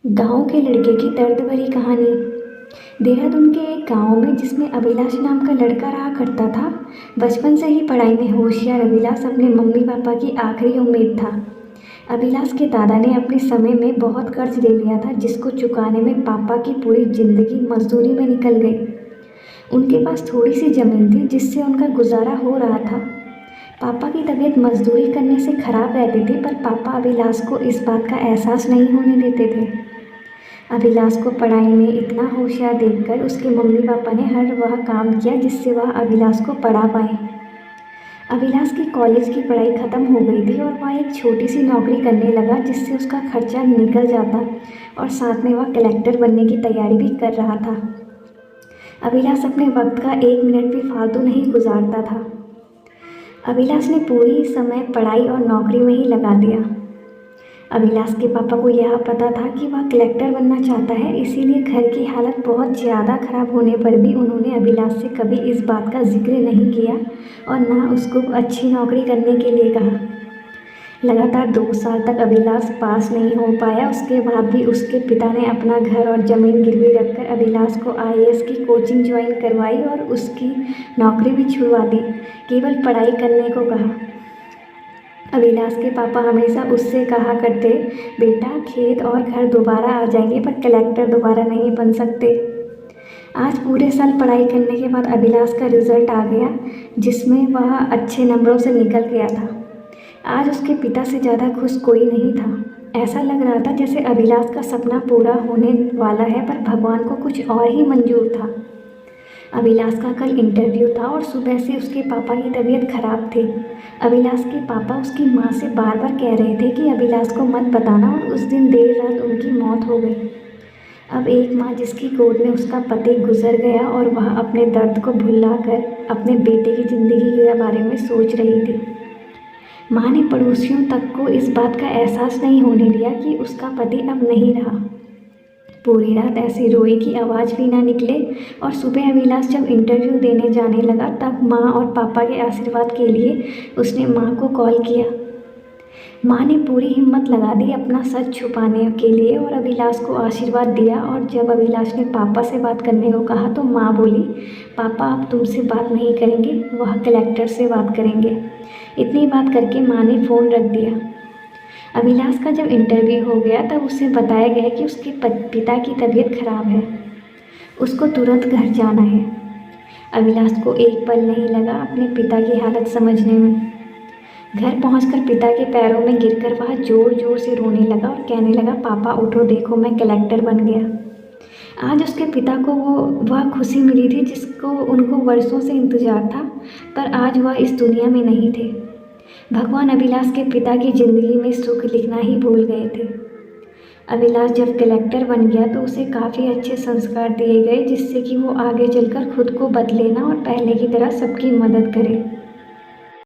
गांव के लड़के की दर्द भरी कहानी। देहरादून के एक गांव में जिसमें अभिलाष नाम का लड़का रहा करता था। बचपन से ही पढ़ाई में होशियार अभिलाष अपने मम्मी पापा की आखिरी उम्मीद था। अभिलाष के दादा ने अपने समय में बहुत कर्ज ले लिया था, जिसको चुकाने में पापा की पूरी जिंदगी मजदूरी में निकल गई। उनके पास थोड़ी सी जमीन थी जिससे उनका गुजारा हो रहा था। पापा की तबीयत मजदूरी करने से खराब रहती थी, पर पापा अभिलाष को इस बात का एहसास नहीं होने देते थे। अभिलाष को पढ़ाई में इतना होशियार देखकर उसके मम्मी पापा ने हर वह काम किया जिससे वह अभिलाष को पढ़ा पाए। अभिलाष की कॉलेज की पढ़ाई ख़त्म हो गई थी और वह एक छोटी सी नौकरी करने लगा, जिससे उसका खर्चा निकल जाता और साथ में वह कलेक्टर बनने की तैयारी भी कर रहा था। अभिलाष अपने वक्त का एक मिनट भी फालतू नहीं गुजारता था। अभिलाष ने पूरी समय पढ़ाई और नौकरी में ही लगा दिया। अभिलाष के पापा को यह पता था कि वह कलेक्टर बनना चाहता है, इसीलिए घर की हालत बहुत ज़्यादा खराब होने पर भी उन्होंने अभिलाष से कभी इस बात का जिक्र नहीं किया और ना उसको अच्छी नौकरी करने के लिए कहा। लगातार 2 साल तक अभिलाष पास नहीं हो पाया। उसके बाद भी उसके पिता ने अपना घर और ज़मीन गिरवी रखकर अभिलाष को आईएएस की कोचिंग ज्वाइन करवाई और उसकी नौकरी भी छुड़वा दी। केवल पढ़ाई करने को कहा। अभिलाष के पापा हमेशा उससे कहा करते, बेटा खेत और घर दोबारा आ जाएंगे, पर कलेक्टर दोबारा नहीं बन सकते। आज पूरे साल पढ़ाई करने के बाद अभिलाष का रिजल्ट आ गया, जिसमें वह अच्छे नंबरों से निकल गया था। आज उसके पिता से ज़्यादा खुश कोई नहीं था। ऐसा लग रहा था जैसे अभिलाष का सपना पूरा होने वाला है, पर भगवान को कुछ और ही मंजूर था। अभिलाष का कल इंटरव्यू था और सुबह से उसके पापा की तबीयत खराब थी। अभिलाष के पापा उसकी माँ से बार बार कह रहे थे कि अभिलाष को मत बताना, और उस दिन देर रात उनकी मौत हो गई। अब एक माँ जिसकी गोद में उसका पति गुजर गया और वह अपने दर्द को भुलाकर अपने बेटे की ज़िंदगी के बारे में सोच रही थी। माँ ने पड़ोसियों तक को इस बात का एहसास नहीं होने दिया कि उसका पति अब नहीं रहा। पूरी रात ऐसी रोई कि आवाज़ भी ना निकले, और सुबह अभिलाष जब इंटरव्यू देने जाने लगा तब माँ और पापा के आशीर्वाद के लिए उसने माँ को कॉल किया। माँ ने पूरी हिम्मत लगा दी अपना सच छुपाने के लिए और अभिलाष को आशीर्वाद दिया। और जब अभिलाष ने पापा से बात करने को कहा तो माँ बोली, पापा अब तुमसे बात नहीं करेंगे, वह कलेक्टर से बात करेंगे। इतनी बात करके माँ ने फ़ोन रख दिया। अभिलाष का जब इंटरव्यू हो गया तब उसे बताया गया कि उसके पिता की तबीयत खराब है, उसको तुरंत घर जाना है। अभिलाष को एक पल नहीं लगा अपने पिता की हालत समझने में। घर पहुंचकर पिता के पैरों में गिरकर वह ज़ोर ज़ोर से रोने लगा और कहने लगा, पापा उठो, देखो मैं कलेक्टर बन गया। आज उसके पिता को वह खुशी मिली थी जिसको उनको वर्षों से इंतज़ार था, पर आज वह इस दुनिया में नहीं थे। भगवान अभिलाष के पिता की ज़िंदगी में सुख लिखना ही भूल गए थे। अभिलाष जब कलेक्टर बन गया तो उसे काफ़ी अच्छे संस्कार दिए गए, जिससे कि वो आगे चलकर खुद को बदले ना और पहले की तरह सबकी मदद करे।